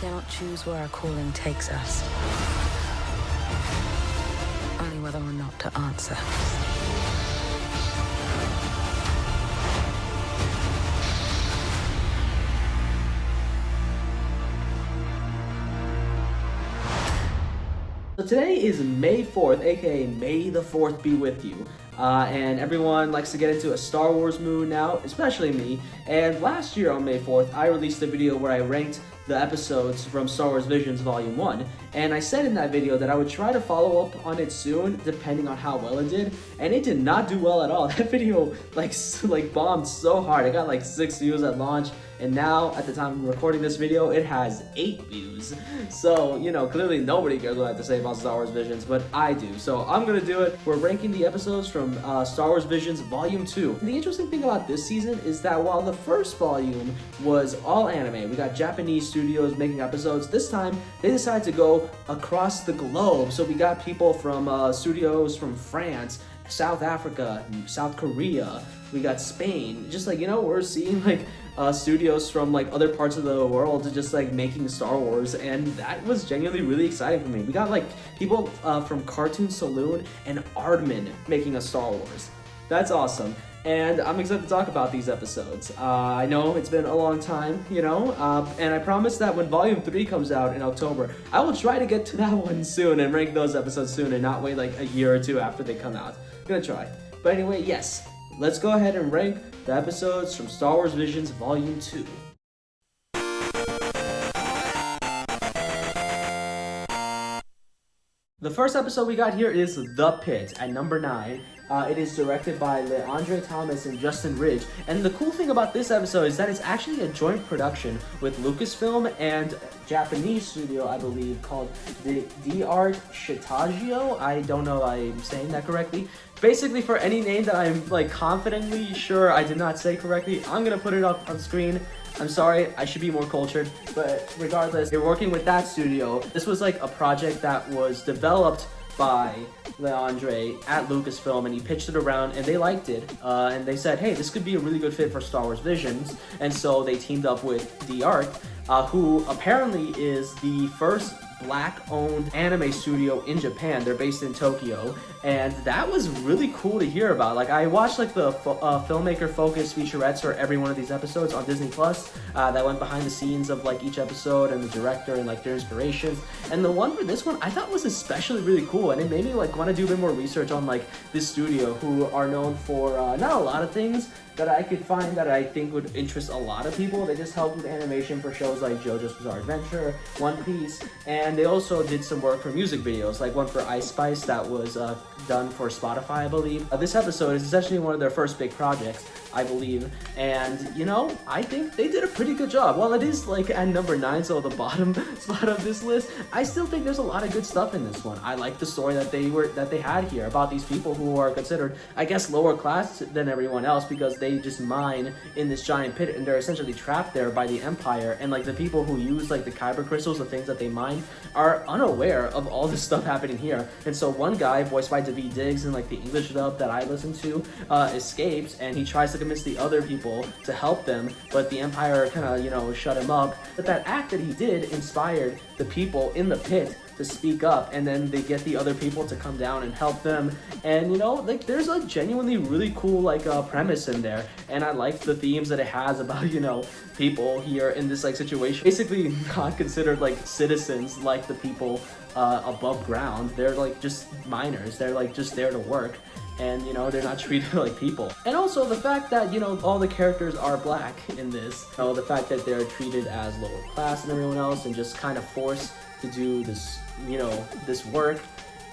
cannot choose where our calling takes us, only whether or not to answer. So today is May 4th, aka May the 4th be with you. And everyone likes to get into a Star Wars mood now, especially me. And last year on May 4th, I released a video where I ranked the episodes from Star Wars Visions Volume 1. And I said in that video that I would try to follow up on it soon, depending on how well it did. And it did not do well at all. That video like bombed so hard. It got like 6 views at launch. And now, at the time I'm recording this video, it has 8 views. So, you know, clearly nobody cares what I have to say about Star Wars Visions, but I do. So I'm gonna do it. We're ranking the episodes from Star Wars Visions Volume 2. And the interesting thing about this season is that while the first volume was all anime, we got Japanese studios making episodes, this time they decided to go across the globe. So we got people from studios from France, South Africa, South Korea, we got Spain. Just like, you know, we're seeing like studios from like other parts of the world just like making Star Wars, and that was genuinely really exciting for me. We got like people from Cartoon Saloon and Aardman making a Star Wars. That's awesome. And I'm excited to talk about these episodes. I know it's been a long time, you know, and I promise that when Volume 3 comes out in October, I will try to get to that one soon and rank those episodes soon and not wait like a year or two after they come out. I'm gonna try. But anyway, yes, let's go ahead and rank the episodes from Star Wars Visions Volume 2. The first episode we got here is The Pit at number 9. It is directed by Leandre Thomas and Justin Ridge. And the cool thing about this episode is that it's actually a joint production with Lucasfilm and Japanese studio, I believe, called the D-Art Shitagio. I don't know if I'm saying that correctly. Basically, for any name that I'm like confidently sure I did not say correctly, I'm gonna put it up on screen. I'm sorry, I should be more cultured, but regardless, they're working with that studio. This was like a project that was developed by Leandre at Lucasfilm, and he pitched it around and they liked it, and they said, hey, this could be a really good fit for Star Wars Visions, and so they teamed up with D-Art, who apparently is the first Black-owned anime studio in Japan. They're based in Tokyo, and that was really cool to hear about. Like, I watched like the filmmaker focused featurettes for every one of these episodes on Disney Plus that went behind the scenes of like each episode and the director and like their inspirations. And the one for this one I thought was especially really cool, and it made me like want to do a bit more research on like this studio, who are known for not a lot of things that I could find that I think would interest a lot of people. They just helped with animation for shows like JoJo's Bizarre Adventure, One Piece, and they also did some work for music videos, like one for Ice Spice that was done for Spotify, I believe. This episode is essentially one of their first big projects, I believe, and you know, I think they did a pretty good job. While it is like at number 9, so the bottom spot of this list, I still think there's a lot of good stuff in this one. I like the story that they had here about these people who are considered, I guess, lower class than everyone else because they just mine in this giant pit and they're essentially trapped there by the Empire, and like the people who use like the kyber crystals, the things that they mine, are unaware of all this stuff happening here. And so one guy, voiced by Daveed Diggs in like the English dub that I listen to, escapes, and he tries to convince the other people to help them, but the Empire kind of, you know, shut him up. But that act that he did inspired the people in the pit to speak up, and then they get the other people to come down and help them. And you know, like there's a genuinely really cool like premise in there, and I like the themes that it has about, you know, people here in this like situation basically not considered like citizens like the people above ground. They're like just miners, they're like just there to work, and you know, they're not treated like people. And also the fact that, you know, all the characters are black in this, you know, the fact that they're treated as lower class than everyone else and just kind of forced to do this, you know, this work,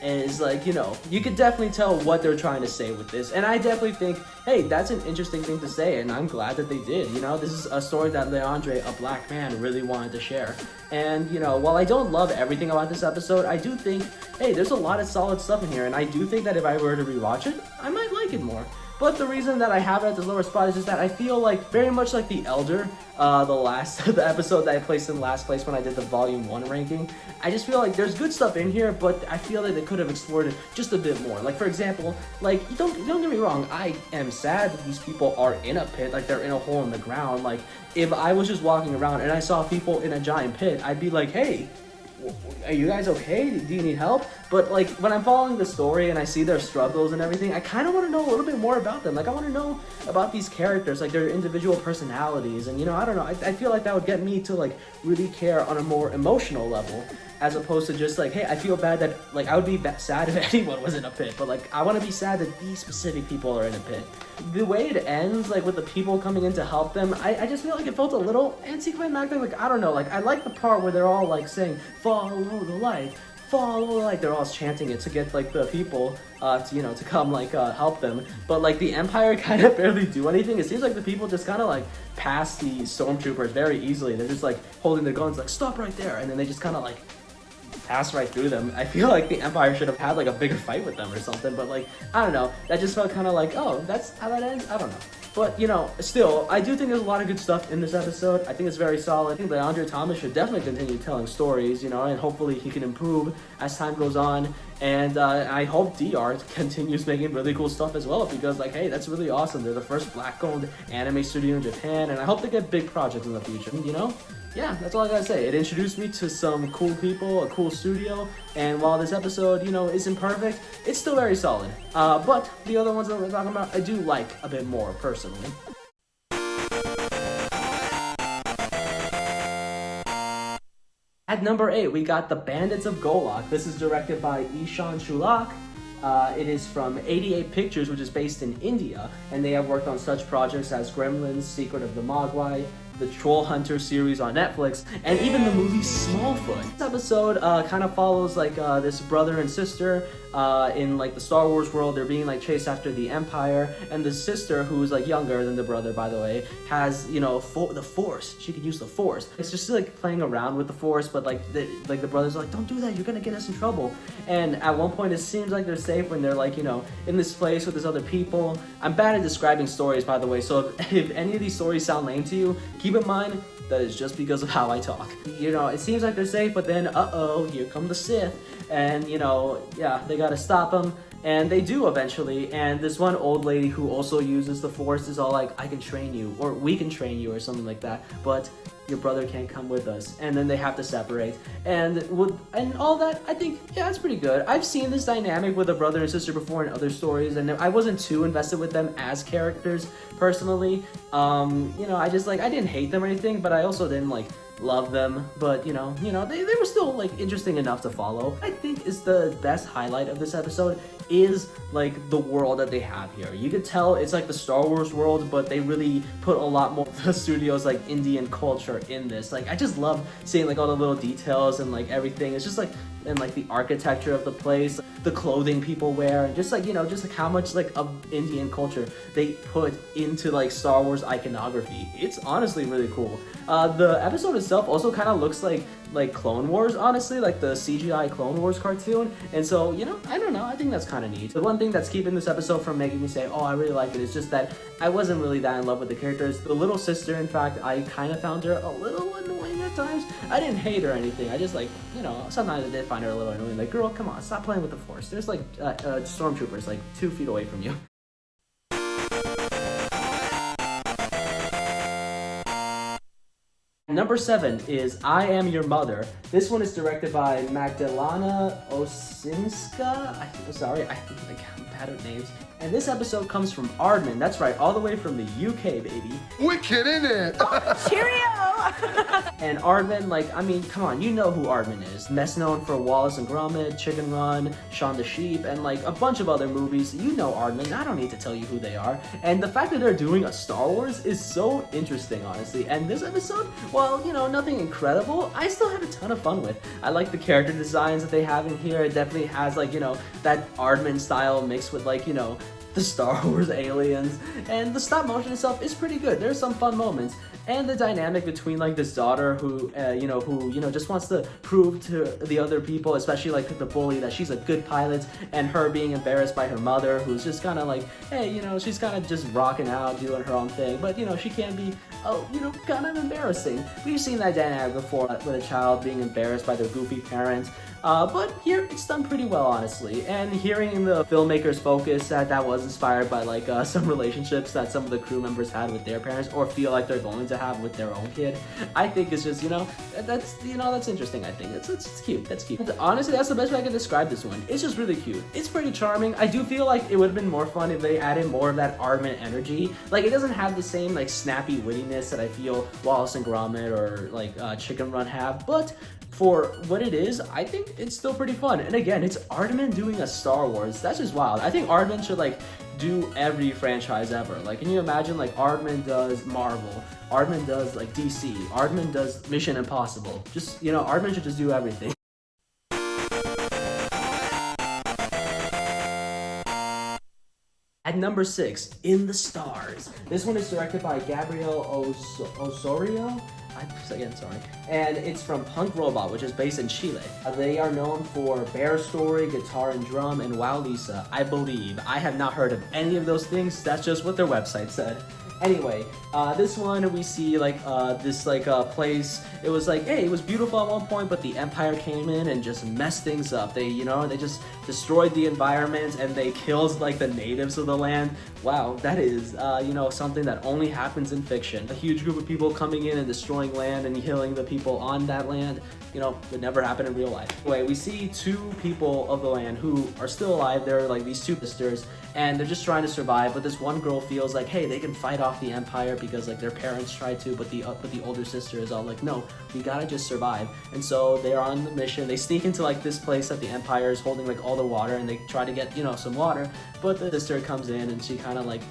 is like, you know, you could definitely tell what they're trying to say with this. And I definitely think, hey, that's an interesting thing to say, and I'm glad that they did. You know, this is a story that Leandre, a black man, really wanted to share. And, you know, while I don't love everything about this episode, I do think, hey, there's a lot of solid stuff in here, and I do think that if I were to rewatch it, I might like it more. But the reason that I have it at this lower spot is just that I feel like very much like The Elder, the episode that I placed in last place when I did the Volume 1 ranking. I just feel like there's good stuff in here, but I feel like they could have explored it just a bit more. Like, for example, like, don't get me wrong, I am sad that these people are in a pit, like they're in a hole in the ground. Like, if I was just walking around and I saw people in a giant pit, I'd be like, hey, are you guys okay? Do you need help? But like when I'm following the story and I see their struggles and everything, I kind of want to know a little bit more about them. Like I want to know about these characters, like their individual personalities, and I don't know, I feel like that would get me to like really care on a more emotional level, as opposed to just like, hey, I feel bad that, like, I would be sad if anyone was in a pit, but like I want to be sad that these specific people are in a pit. The way it ends, like with the people coming in to help them, I just feel like it felt a little anticlimactic. Like, I don't know, like I like the part where they're all like saying follow the light, follow the light. They're all chanting it to get like the people to come like help them. But like the Empire kind of barely do anything. It seems like the people just kind of like pass the stormtroopers very easily. They're just like holding their guns like stop right there, and then they just kind of like pass right through them. I feel like the Empire should have had like a bigger fight with them or something, but like, I don't know, that just felt kind of like, oh, that's how that ends? I don't know. But, still, I do think there's a lot of good stuff in this episode. I think it's very solid. I think that Andre Thomas should definitely continue telling stories, and hopefully he can improve as time goes on. And I hope DR continues making really cool stuff as well, because, like, hey, that's really awesome. They're the first Black-owned anime studio in Japan, and I hope they get big projects in the future, Yeah, that's all I gotta say. It introduced me to some cool people, a cool studio, and while this episode, isn't perfect, it's still very solid. But the other ones that we're talking about, I do like a bit more, personally. At number 8, we got The Bandits of Golok. This is directed by Ishan Shulak. It is from 88 Pictures, which is based in India, and they have worked on such projects as Gremlins, Secret of the Mogwai, the Troll Hunter series on Netflix, and even the movie Smallfoot. This episode kind of follows like this brother and sister in like the Star Wars world. They're being like chased after the Empire, and the sister, who's like younger than the brother, by the way, has the Force. She could use the Force. It's just like playing around with the Force, but like the brothers are like, don't do that, you're gonna get us in trouble. And at one point it seems like they're safe when they're like in this place with these other people. I'm bad at describing stories, by the way, so if any of these stories sound lame to you, keep in mind that is just because of how I talk. It seems like they're safe, but then here come the Sith, and yeah, they gotta stop them, and they do eventually. And this one old lady who also uses the Force is all like, I can train you, or we can train you, or something like that, but your brother can't come with us. And then they have to separate, and all that. I think, yeah, it's pretty good. I've seen this dynamic with a brother and sister before in other stories, and I wasn't too invested with them as characters personally. I just I didn't hate them or anything, but I also didn't love them. But they were still interesting enough to follow. I think is the best highlight of this episode is the world that they have here. You could tell it's the Star Wars world, but they really put a lot more of the studio's Indian culture in this. I just love seeing all the little details and everything. It's just and the architecture of the place, the clothing people wear, and just how much of Indian culture they put into Star Wars iconography. It's honestly really cool. The episode itself also kind of looks like Clone Wars, honestly, the CGI Clone Wars cartoon. And so, I don't know, I think that's kind of neat. The one thing that's keeping this episode from making me say, oh, I really like it, is just that I wasn't really that in love with the characters. The little sister, in fact, I kind of found her a little annoying at times. I didn't hate her or anything. I just sometimes I did find her a little annoying. Girl, come on, stop playing with the Force. There's stormtroopers 2 feet away from you. Number 7 is I Am Your Mother. This one is directed by Magdalena Osinska. I'm bad at names. And this episode comes from Aardman. That's right, all the way from the UK, baby. Wicked, innit? Cheerio! And Aardman, come on, you know who Aardman is. Best known for Wallace and Gromit, Chicken Run, Shaun the Sheep, and a bunch of other movies. You know Aardman. I don't need to tell you who they are. And the fact that they're doing a Star Wars is so interesting, honestly. And this episode, while, nothing incredible, I still had a ton of fun with. I like the character designs that they have in here. It definitely has, that Aardman style mixed with, the the Star Wars aliens, and the stop motion itself is pretty good. There's some fun moments, and the dynamic between like this daughter who just wants to prove to the other people, especially like the bully, that she's a good pilot, and her being embarrassed by her mother, who's just kind of like, hey, she's kind of just rocking out, doing her own thing, but she can be, kind of embarrassing. We've seen that dynamic before with a child being embarrassed by their goofy parents. But here it's done pretty well, honestly. And hearing the filmmakers focus that was inspired by like some relationships that some of the crew members had with their parents, or feel like they're going to have with their own kid, I think it's just that's interesting. I think it's cute. That's cute. And honestly, that's the best way I can describe this one. It's just really cute. It's pretty charming. I do feel like it would have been more fun if they added more of that Aardman energy. Like, it doesn't have the same like snappy wittiness that I feel Wallace and Gromit or like Chicken Run have, but for what it is, I think it's still pretty fun. And again, it's Aardman doing a Star Wars. That's just wild. I think Aardman should like do every franchise ever. Like, can you imagine like Aardman does Marvel, Aardman does like DC, Aardman does Mission Impossible. Just, Aardman should just do everything. At number 6, In the Stars. This one is directed by Gabriel Osorio. Again, sorry. And it's from Punk Robot, which is based in Chile. They are known for Bear Story, Guitar and Drum, and Wow Lisa, I believe. I have not heard of any of those things. That's just what their website said. Anyway, this one we see like this place. It was like, hey, it was beautiful at one point, but the Empire came in and just messed things up. They just destroyed the environment, and they killed like the natives of the land. Wow, that is something that only happens in fiction. A huge group of people coming in and destroying land and killing the people on that land, would never happen in real life. Anyway, we see 2 people of the land who are still alive. They're like these 2 sisters, and they're just trying to survive, but this one girl feels like, hey, they can fight off the Empire because like their parents tried to, but the older sister is all like, no, we gotta just survive. And so they're on the mission. They sneak into like this place that the Empire is holding like all the water, and they try to get some water, but the sister comes in and she kind of like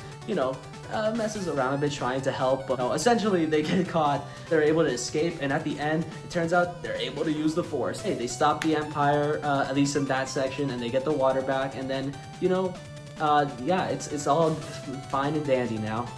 messes around a bit trying to help, but essentially they get caught. They're able to escape, and at the end it turns out they're able to use the Force. Hey, they stop the Empire, at least in that section, and they get the water back, and then it's all fine and dandy now.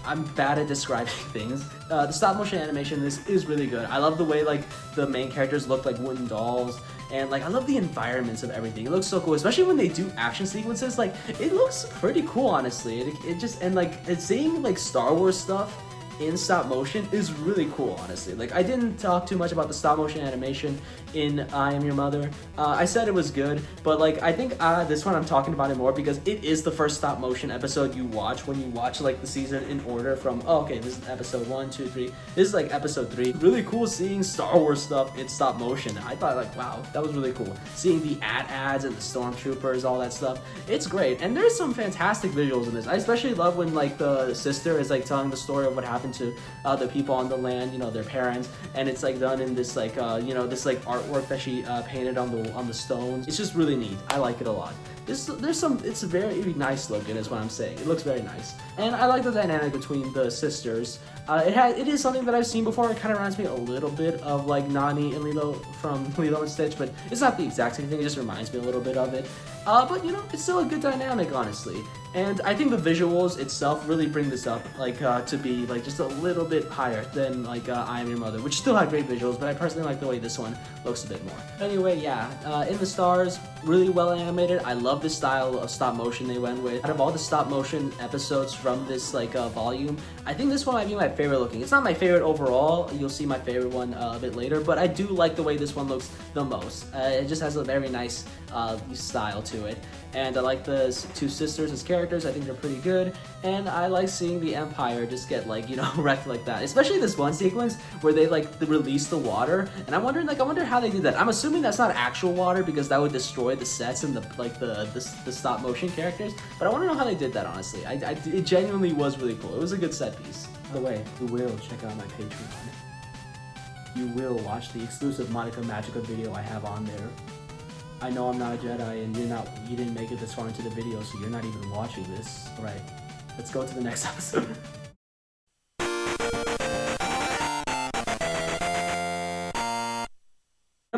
I'm bad at describing things. The stop motion animation in this is really good. I love the way like the main characters look like wooden dolls, and like I love the environments of everything. It looks so cool, especially when they do action sequences. Like, it looks pretty cool, honestly. It just, and like seeing like Star Wars stuff in stop motion is really cool, honestly. Like, I didn't talk too much about the stop motion animation in I Am Your Mother. I said it was good, but like I think this one I'm talking about it more because it is the first stop motion episode you watch when you watch like the season in order from, this is episode 1, 2, 3. This is like episode 3. Really cool seeing Star Wars stuff in stop motion. I thought like, wow, that was really cool. Seeing the ads and the stormtroopers, all that stuff. It's great, and there's some fantastic visuals in this. I especially love when like the sister is like telling the story of what happened to the people on the land, their parents, and it's like done in this like this like artwork that she painted on the stones. It's just really neat. I like it a lot. It's very nice looking is what I'm saying. It looks very nice, and I like the dynamic between the sisters. It is something that I've seen before. It kind of reminds me a little bit of like Nani and Lilo from Lilo and Stitch, but it's not the exact same thing. It just reminds me a little bit of it. But it's still a good dynamic, honestly. And I think the visuals itself really bring this up, like to be like just a little bit higher than like I Am Your Mother, which still had great visuals, but I personally like the way this one looks a bit more. Anyway, yeah, In the Stars, really well animated. I love the style of stop motion they went with. Out of all the stop motion episodes from this like volume, I think this one might be my favorite looking. It's not my favorite overall. You'll see my favorite one a bit later, but I do like the way this one looks the most. It just has a very nice style to it, and I like the 2 sisters as characters. I think they're pretty good, and I like seeing the Empire just get like wrecked like that, especially this one sequence where they like release the water, and I wonder how they did that. I'm assuming that's not actual water because that would destroy the sets and the stop motion characters, but I want to know how they did that, honestly. It genuinely was really cool. It was a good set piece. By the way, you will check out my Patreon. You will watch the exclusive Monica Magica video I have on there. I know I'm not a Jedi, and you didn't make it this far into the video, so you're not even watching this. All right, let's go to the next episode.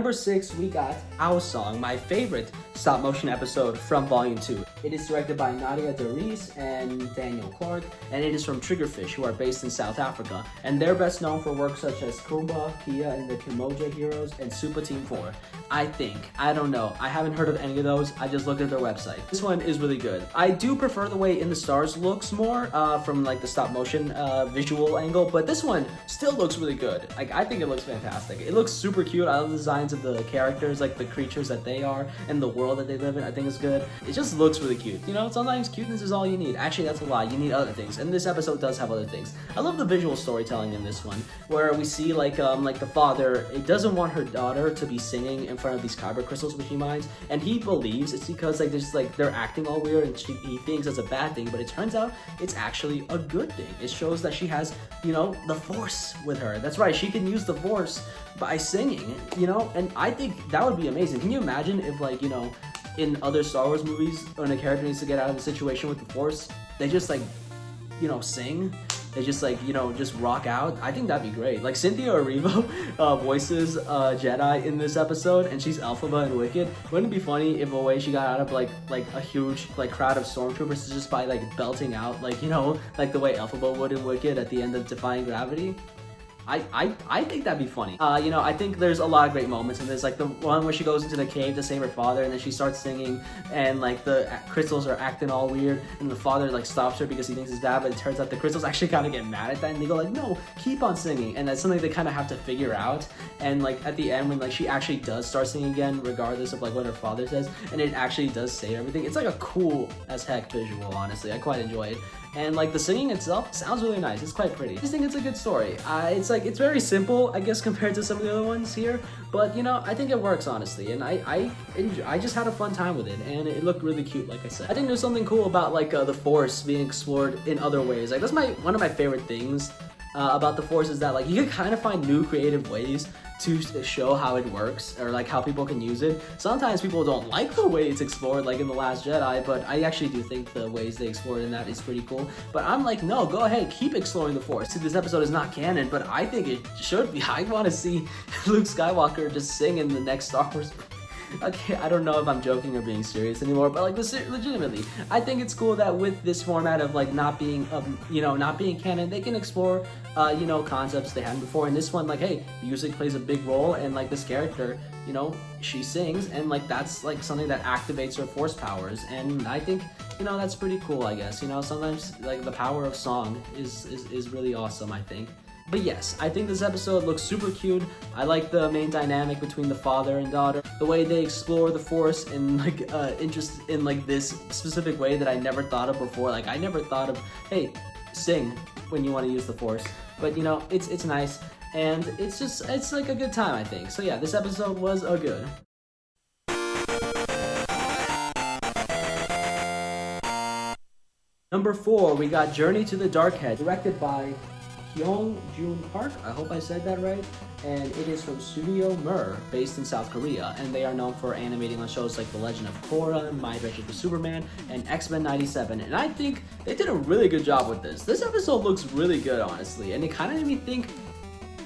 number 6, we got Our Song, my favorite stop motion episode from Volume 2. It is directed by Nadia Doris and Daniel Clark, and it is from Triggerfish, who are based in South Africa, and they're best known for work such as Kumba, Kia and the Kimoja Heroes, and Super Team 4. I don't know, I haven't heard of any of those, I just looked at their website. This one is really good. I do prefer the way In the Stars looks more, from like the stop motion visual angle, but this one still looks really good. Like, I think it looks fantastic. It looks super cute. I love the designs of the characters, like the creatures that they are, and the world that they live in. I think it's good. It just looks really cute. You know, sometimes cuteness is all you need. Actually, that's a lie. You need other things, and this episode does have other things. I love the visual storytelling in this one, where we see like the father, it doesn't want her daughter to be singing in front of these kyber crystals, which he minds, and he believes it's because like there's like they're acting all weird, and he thinks it's a bad thing, but it turns out it's actually a good thing. It shows that she has, you know, the force with her. That's right, she can use the force by singing, you know, and I think that would be amazing. Can you imagine if, like, you know, in other Star Wars movies, when a character needs to get out of the situation with the force, they just like, you know, sing? They just like, you know, just rock out. I think that'd be great. Like Cynthia Erivo voices Jedi in this episode, and she's Elphaba in Wicked. Wouldn't it be funny if a way she got out of like a huge like crowd of stormtroopers is just by like belting out, like, you know, like the way Elphaba would in Wicked at the end of Defying Gravity? I think that'd be funny. You know, I think there's a lot of great moments, and there's like the one where she goes into the cave to save her father, and then she starts singing, and like the crystals are acting all weird, and the father like stops her because he thinks it's bad, but it turns out the crystals actually kind of get mad at that, and they go like, no, keep on singing, and that's something they kind of have to figure out. And like at the end, when like she actually does start singing again, regardless of like what her father says, and it actually does save everything. It's like a cool as heck visual, honestly. I quite enjoy it. And like the singing itself sounds really nice. It's quite pretty. I just think it's a good story. It's very simple, I guess, compared to some of the other ones here. But you know, I think it works, honestly. And I just had a fun time with it, and it looked really cute, like I said. I think there's something cool about like the Force being explored in other ways. Like that's one of my favorite things about the Force is that like you can kind of find new creative ways to show how it works, or like how people can use it. Sometimes people don't like the way it's explored, like in The Last Jedi, but I actually do think the ways they explored in that is pretty cool. But I'm like, no, go ahead, keep exploring the Force. See, this episode is not canon, but I think it should be. I want to see Luke Skywalker just sing in the next Star Wars movie. Okay, I don't know if I'm joking or being serious anymore, but like legitimately, I think it's cool that with this format of like not being canon, they can explore you know, concepts they hadn't before. And this one, like, hey, music plays a big role, and like this character, you know, she sings, and like that's like something that activates her force powers, and I think, you know, that's pretty cool, I guess. You know, sometimes like the power of song is really awesome, I think. But yes, I think this episode looks super cute. I like the main dynamic between the father and daughter, the way they explore the Force in like interest in like this specific way that I never thought of before. Like I never thought of, hey, sing when you want to use the Force. But you know, it's nice, and it's like a good time, I think. So yeah, this episode was a good. Number 4, we got Journey to the Dark Head, directed by Hyung Joon Park, I hope I said that right, and it is from Studio Mir, based in South Korea, and they are known for animating on shows like The Legend of Korra, My Adventures with Superman, and X-Men 97, and I think they did a really good job with this. This episode looks really good, honestly, and it kind of made me think,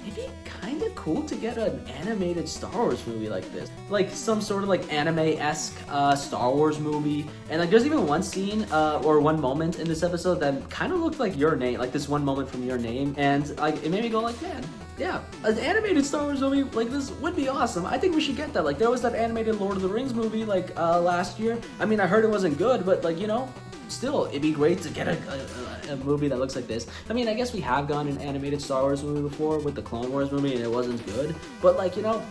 it'd be kind of cool to get an animated Star Wars movie like this. Like some sort of like anime-esque Star Wars movie. And like there's even one scene or one moment in this episode that kind of looked like Your Name, like this one moment from Your Name. And like it made me go like, man, yeah, an animated Star Wars movie like this would be awesome. I think we should get that. Like there was that animated Lord of the Rings movie like last year. I mean, I heard it wasn't good, but like, you know, still, it'd be great to get a movie that looks like this. I mean, I guess we have gone an animated Star Wars movie before with the Clone Wars movie, and it wasn't good. But like, you know,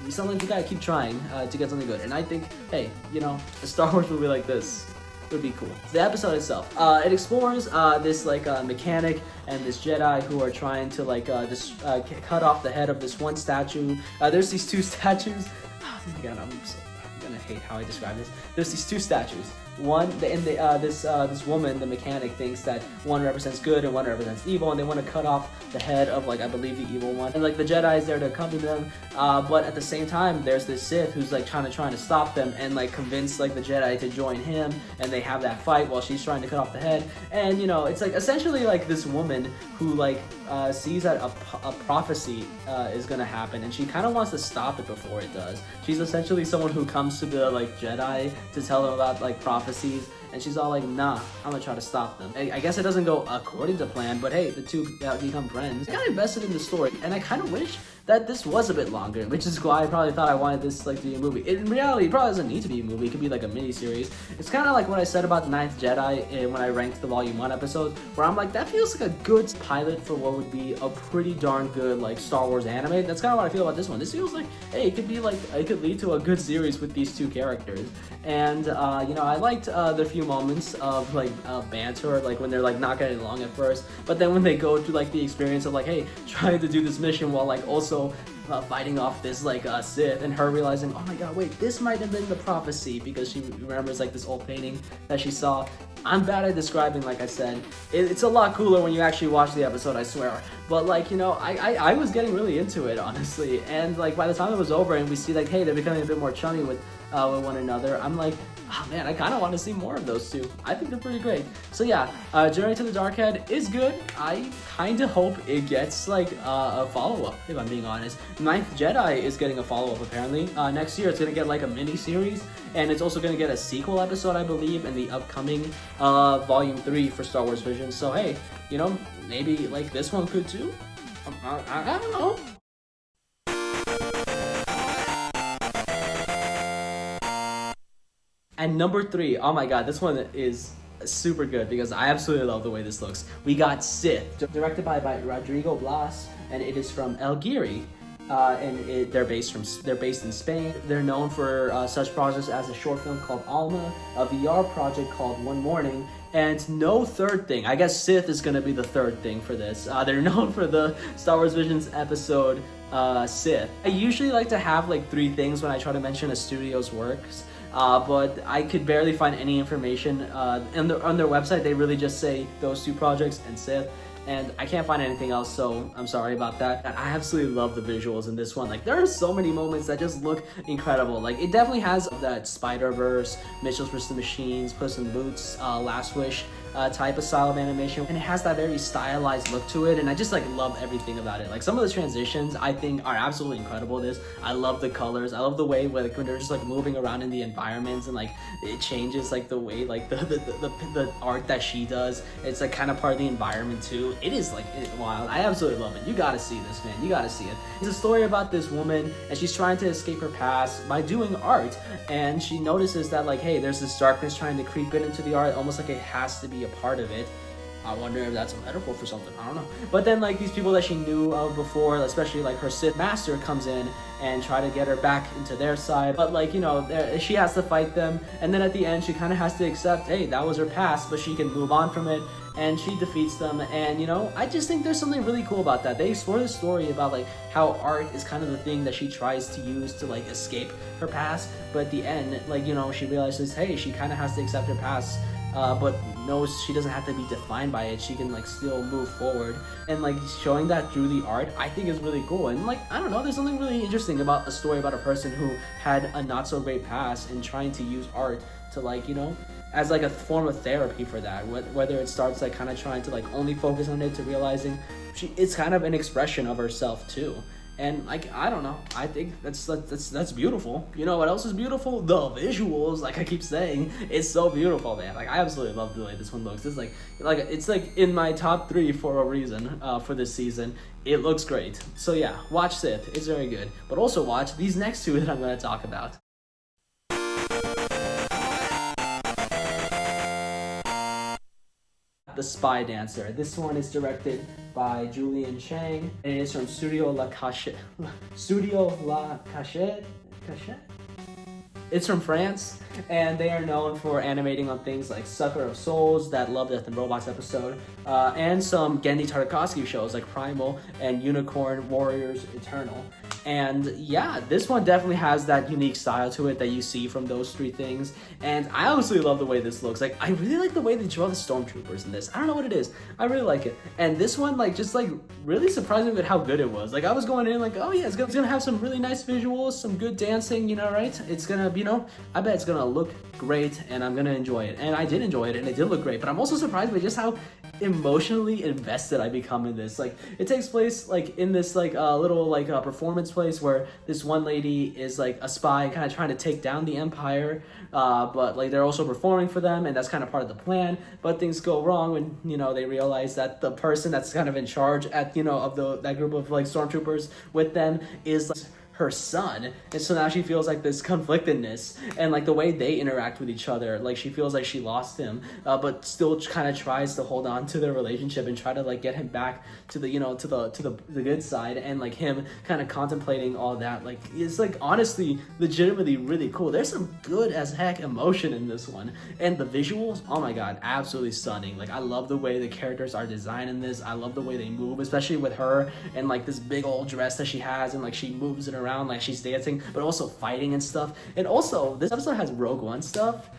sometimes you gotta keep trying to get something good. And I think, hey, you know, a Star Wars movie like this would be cool. The episode itself, it explores this like mechanic and this Jedi who are trying to like just cut off the head of this one statue. There's these two statues. Oh my God, I'm gonna hate how I describe this. There's these two statues. this woman, the mechanic, thinks that one represents good and one represents evil, and they want to cut off the head of, like, I believe the evil one. And like the Jedi is there to accompany them, but at the same time, there's this Sith who's like trying to stop them and like convince like the Jedi to join him, and they have that fight while she's trying to cut off the head. And you know, it's like essentially like this woman who like sees that a prophecy is gonna happen, and she kind of wants to stop it before it does. She's essentially someone who comes to the like Jedi to tell them about like prophecies, and she's all like, nah, I'm gonna try to stop them. I guess it doesn't go according to plan, but hey, the two become friends. I got invested in the story, and I kind of wish that this was a bit longer, which is why I probably thought I wanted this like to be a movie. In reality, it probably doesn't need to be a movie. It could be like a mini series. It's kind of like what I said about The Ninth Jedi when I ranked the Volume 1 episodes, where I'm like, that feels like a good pilot for what would be a pretty darn good like Star Wars anime. That's kind of what I feel about this one. This feels like, hey, it could be like, it could lead to a good series with these two characters. And you know, I liked the few moments of like banter, like when they're like not getting along at first, but then when they go through like the experience of like, hey, trying to do this mission while like also fighting off this like Sith, and her realizing, oh my god, wait, this might have been the prophecy, because she remembers like this old painting that she saw. I'm bad at describing, like I said. It's a lot cooler when you actually watch the episode, I swear. But like, you know, I was getting really into it, honestly. And like by the time it was over and we see like, hey, they're becoming a bit more chummy with one another, I'm like, oh man, I kind of want to see more of those two. I think they're pretty great. So yeah, Journey to the Dark Head is good. I kind of hope it gets like a follow-up, if I'm being honest. Ninth Jedi is getting a follow-up apparently. Next year it's going to get like a mini-series, and it's also going to get a sequel episode, I believe, in the upcoming Volume 3 for Star Wars Vision. So hey, you know, maybe like this one could too? I don't know. And number 3, oh my god, this one is super good because I absolutely love the way this looks. We got Sith, directed by Rodrigo Blas, and it is from Algeria. And they're based in Spain. They're known for such projects as a short film called Alma, a VR project called One Morning, and no third thing. I guess Sith is gonna be the third thing for this. They're known for the Star Wars Visions episode Sith. I usually like to have like 3 things when I try to mention a studio's works. But I could barely find any information on their website. They really just say those 2 projects and Sith, and I can't find anything else, so I'm sorry about that. I absolutely love the visuals in this one. Like, there are so many moments that just look incredible. Like, it definitely has that Spider-Verse, Mitchell's vs. the Machines, Puss in Boots, Last Wish type of style of animation, and it has that very stylized look to it, and I just like love everything about it. Like, some of the transitions I think are absolutely incredible. I love the colors. I love the way where, like, when they're just like moving around in the environments, and like it changes like the way like the art that she does. It's like kind of part of the environment too. It is like wild. I absolutely love it. You gotta see this, man. You gotta see it. It's a story about this woman, and she's trying to escape her past by doing art, and she notices that like, hey, there's this darkness trying to creep into the art, almost like it has to be a part of it. I wonder if that's a metaphor for something. I don't know. But then like these people that she knew of before, especially like her Sith master, comes in and try to get her back into their side. But like, you know, she has to fight them, and then at the end she kind of has to accept, hey, that was her past, but she can move on from it, and she defeats them. And you know, I just think there's something really cool about that. They explore the story about like how art is kind of the thing that she tries to use to like escape her past, but at the end, like, you know, she realizes, hey, she kind of has to accept her past, but knows she doesn't have to be defined by it. She can like still move forward, and like showing that through the art, I think is really cool. And like, I don't know, there's something really interesting about a story about a person who had a not so great past and trying to use art to like, you know, as like a form of therapy for that. Whether it starts like kind of trying to like only focus on it, to realizing it's kind of an expression of herself too. And like, I don't know, I think that's beautiful. You know what else is beautiful? The visuals. Like I keep saying, it's so beautiful, man. Like, I absolutely love the way this one looks. It's like it's like in my top 3 for a reason for this season. It looks great. So yeah, watch Sith. It's very good. But also watch these next 2 that I'm going to talk about. The Spy Dancer. This one is directed by Julian Chang, and it is from Studio La Cachette. It's from France, and they are known for animating on things like Sucker of Souls, that Love, Death, and Robots episode, and some Genndy Tartakovsky shows like Primal and Unicorn Warriors Eternal. And yeah, this one definitely has that unique style to it that you see from those three things. And I honestly love the way this looks. Like, I really like the way they draw the stormtroopers in this. I don't know what it is. I really like it. And this one, like, just like really surprised me with how good it was. Like, I was going in like, oh yeah, it's gonna have some really nice visuals, some good dancing, you know, right? It's gonna, you know, I bet it's gonna look great and I'm gonna enjoy it. And I did enjoy it and it did look great. But I'm also surprised by just how emotionally invested I become in this. Like, it takes place like in this like little like performance place where this one lady is like a spy kind of trying to take down the Empire, but like they're also performing for them, and that's kind of part of the plan. But things go wrong when, you know, they realize that the person that's kind of in charge at, you know, of that group of like stormtroopers with them is like her son. And so now she feels like this conflictedness, and like the way they interact with each other, like she feels like she lost him, but still kind of tries to hold on to their relationship and try to like get him back to the, you know, to the good side. And like him kind of contemplating all that, like, it's like honestly legitimately really cool. There's some good as heck emotion in this one, and the visuals, oh my god, absolutely stunning. Like, I love the way the characters are designed in this. I love the way they move, especially with her and like this big old dress that she has, and like she moves it around like she's dancing, but also fighting and stuff. And also, this episode has Rogue One stuff,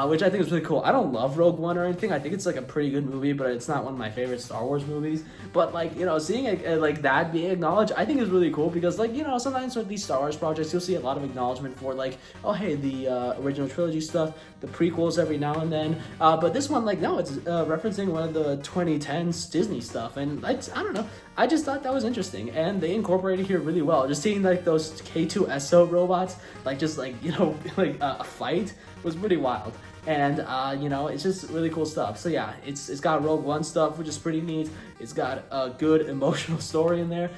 which I think is really cool. I don't love Rogue One or anything. I think it's like a pretty good movie, but it's not one of my favorite Star Wars movies. But like, you know, seeing it like that being acknowledged, I think is really cool, because like, you know, sometimes with these Star Wars projects, you'll see a lot of acknowledgement for like, oh hey, the original trilogy stuff, the prequels every now and then. But this one, like, no, it's referencing one of the 2010s Disney stuff, and I don't know. I just thought that was interesting, and they incorporated here really well. Just seeing like those K2SO robots, like just like, you know, like a fight was pretty wild. And you know, it's just really cool stuff. So yeah, it's got Rogue One stuff, which is pretty neat. It's got a good emotional story in there,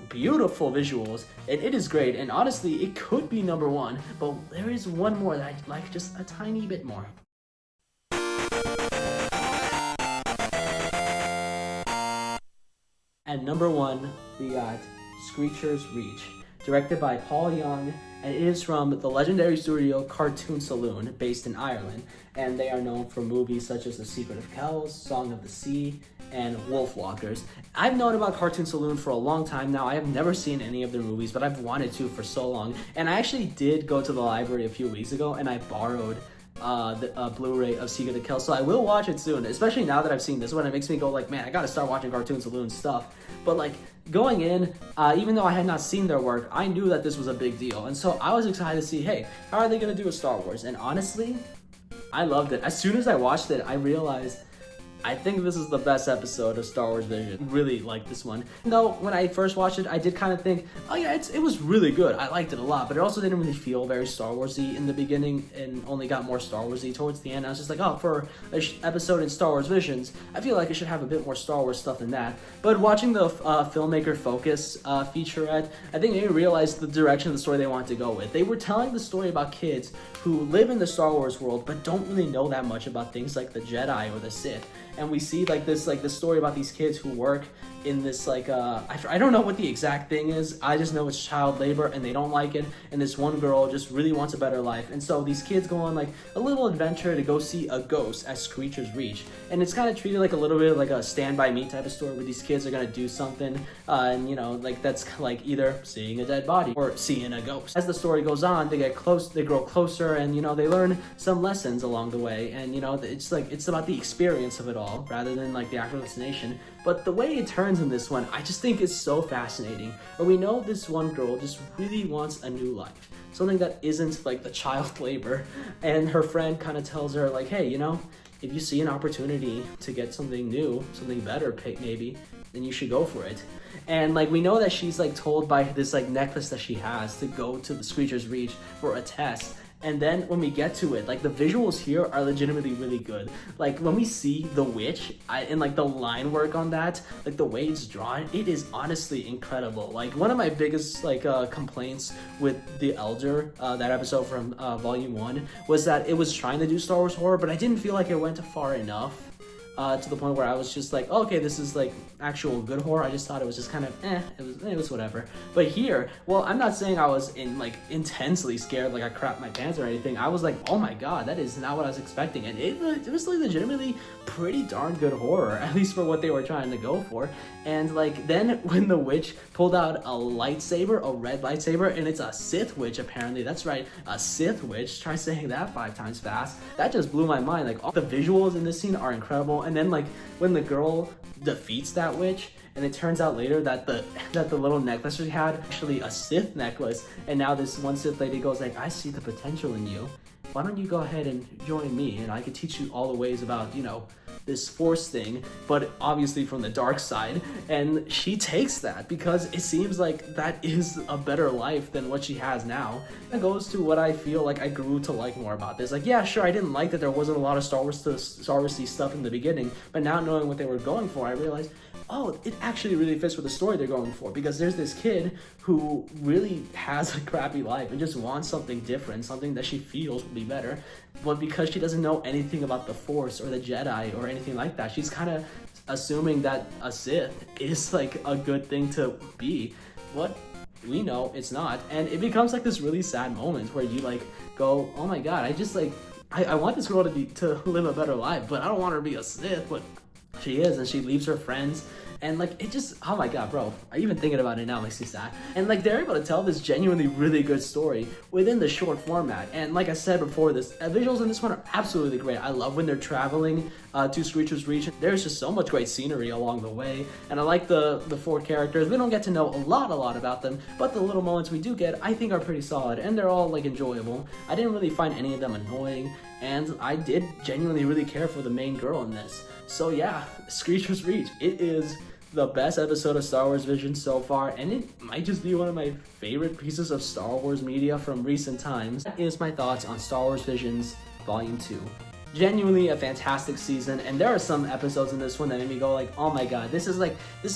beautiful visuals, and it is great. And honestly, it could be number one, but there is one more that I like just a tiny bit more. At number one, we got Screecher's Reach, directed by Paul Young, and it is from the legendary studio Cartoon Saloon, based in Ireland, and they are known for movies such as The Secret of Kells, Song of the Sea, and Wolfwalkers. I've known about Cartoon Saloon for a long time now. I have never seen any of their movies, but I've wanted to for so long, and I actually did go to the library a few weeks ago, and I borrowed the Blu-ray of Secret of Kells, so I will watch it soon, especially now that I've seen this one. It makes me go like, man, I gotta start watching Cartoon Saloon stuff. But like, going in, even though I had not seen their work, I knew that this was a big deal, and so I was excited to see, hey, how are they gonna do a Star Wars? And honestly, I loved it. As soon as I watched it, I realized I think this is the best episode of Star Wars Vision. Really like this one. Though when I first watched it, I did kind of think, oh yeah, it was really good. I liked it a lot, but it also didn't really feel very Star Wars-y in the beginning, and only got more Star Wars-y towards the end. I was just like, oh, for an episode in Star Wars Visions, I feel like it should have a bit more Star Wars stuff than that. But watching the filmmaker focus featurette, I think they realized the direction of the story they wanted to go with. They were telling the story about kids who live in the Star Wars world, but don't really know that much about things like the Jedi or the Sith. And we see like this story about these kids who work in this like I don't know what the exact thing is. I just know it's child labor and they don't like it, and this one girl just really wants a better life. And so these kids go on like a little adventure to go see a ghost at Screecher's Reach, and it's kind of treated like a little bit like a Stand By Me type of story, where these kids are gonna do something and you know, like that's like either seeing a dead body or seeing a ghost. As the story goes on, they grow closer, and you know, they learn some lessons along the way, and you know, it's like it's about the experience of it all rather than like the actual destination. But the way it turns in this one, I just think is so fascinating. Where we know this one girl just really wants a new life, something that isn't like the child labor, and her friend kind of tells her like, hey, you know, if you see an opportunity to get something new, something better maybe, then you should go for it. And like, we know that she's like told by this like necklace that she has to go to the Screecher's Reach for a test. And then when we get to it, like the visuals here are legitimately really good. Like when we see the witch and like the line work on that, like the way it's drawn, it is honestly incredible. Like one of my biggest like complaints with The Elder, that episode from Volume 1, was that it was trying to do Star Wars horror, but I didn't feel like it went far enough. to the point where I was just like, oh, okay, this is like actual good horror. I just thought it was just kind of it was whatever. But here, well, I'm not saying I was intensely scared, like I crapped my pants or anything. I was like, oh my god, that is not what I was expecting, and it was like legitimately pretty darn good horror, at least for what they were trying to go for. And like then when the witch pulled out a lightsaber, a red lightsaber, and it's a Sith witch apparently. That's right, a Sith witch. Try saying that 5 times fast. That just blew my mind. Like all the visuals in this scene are incredible. And then like when the girl defeats that witch, and it turns out later that the little necklace she had actually a Sith necklace, and now this one Sith lady goes like, I see the potential in you. Why don't you go ahead and join me, and I can teach you all the ways about, you know, this force thing, but obviously from the dark side. And she takes that because it seems like that is a better life than what she has now. That goes to what I feel like I grew to like more about this. Like, yeah, sure, I didn't like that there wasn't a lot of Star Wars-y stuff in the beginning, but now knowing what they were going for, I realized, oh, it actually really fits with the story they're going for, because there's this kid who really has a crappy life and just wants something different, something that she feels will be better, but because she doesn't know anything about the Force or the Jedi or anything like that, she's kind of assuming that a Sith is like a good thing to be. What we know it's not, and it becomes like this really sad moment where you like go, oh my god, I just like I want this girl to live a better life, but I don't want her to be a Sith, but she is, and she leaves her friends. And like it just, oh my god, bro, even thinking about it now makes me sad. And like they're able to tell this genuinely really good story within the short format. And like I said before, this visuals in this one are absolutely great. I love when they're traveling to Screecher's Reach. There's just so much great scenery along the way, and I like the 4 characters. We don't get to know a lot about them, but the little moments we do get, I think, are pretty solid, and they're all like enjoyable. I didn't really find any of them annoying, and I did genuinely really care for the main girl in this. So yeah, Screecher's Reach, it is the best episode of Star Wars Vision so far, and it might just be one of my favorite pieces of Star Wars media from recent times. That is my thoughts on Star Wars Visions Volume 2. Genuinely a fantastic season, and there are some episodes in this one that made me go like, oh my god, this is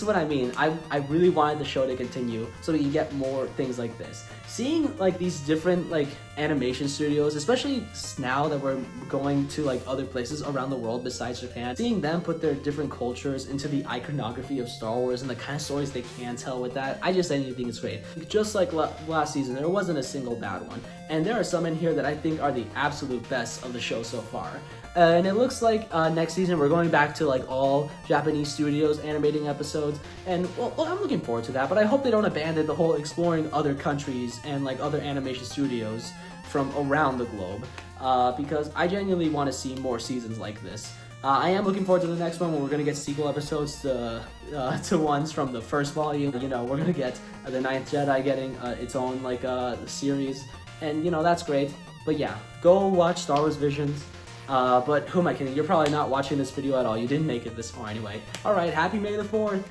what I mean. I really wanted the show to continue so that you get more things like this. Seeing like these different like animation studios, especially now that we're going to like other places around the world besides Japan, seeing them put their different cultures into the iconography of Star Wars and the kind of stories they can tell with that, I think it's great. Just like last season, there wasn't a single bad one, and there are some in here that I think are the absolute best of the show so far. And it looks like next season we're going back to like all Japanese studios animating episodes, and well, I'm looking forward to that, but I hope they don't abandon the whole exploring other countries and like other animation studios from around the globe, because I genuinely want to see more seasons like this. I am looking forward to the next one, where we're going to get sequel episodes to ones from the first volume. You know, we're going to get the Ninth Jedi getting its own like series, and you know, that's great. But yeah, go watch Star Wars Visions. But who am I kidding? You're probably not watching this video at all. You didn't make it this far anyway. Alright, happy May the 4th!